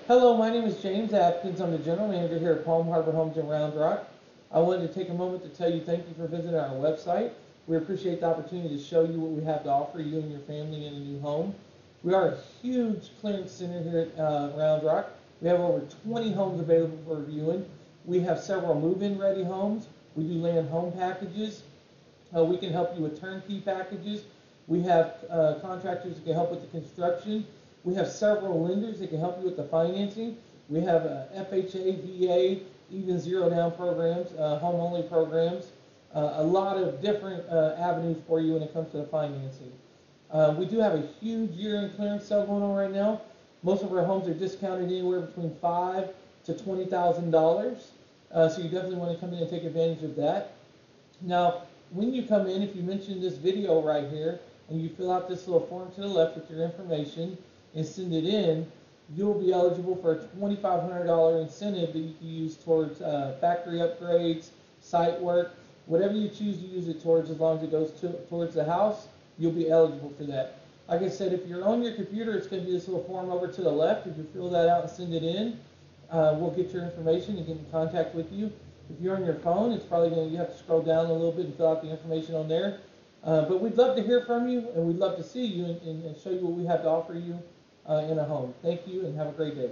Hello, my name is James Atkins. I'm the general manager here at Palm Harbor Homes in Round Rock. I wanted to take a moment to tell you thank you for visiting our website. We appreciate the opportunity to show you what we have to offer you and your family in a new home. We are a huge clearance center here at Round Rock. We have over 20 homes available for viewing. We have several move-in ready homes. We do land home packages. We can help you with turnkey packages. We have contractors that can help with the construction. We have several lenders that can help you with the financing. We have FHA, VA, even zero down programs, home only programs, a lot of different avenues for you when it comes to the financing. We do have a huge year-end clearance sale going on right now. Most of our homes are discounted anywhere between $5,000 to $20,000. So you definitely want to come in and take advantage of that. Now, when you come in, if you mention this video right here and you fill out this little form to the left with your information and send it in, you'll be eligible for a $2,500 incentive that you can use towards factory upgrades, site work, whatever you choose to use it towards. As long as it goes towards the house, you'll be eligible for that. Like I said, if you're on your computer, it's going to be this little form over to the left. If you fill that out and send it in, we'll get your information and get in contact with you. If you're on your phone, it's probably going to, you have to scroll down a little bit and fill out the information on there. But we'd love to hear from you, and we'd love to see you and show you what we have to offer you in a home. Thank you, and have a great day.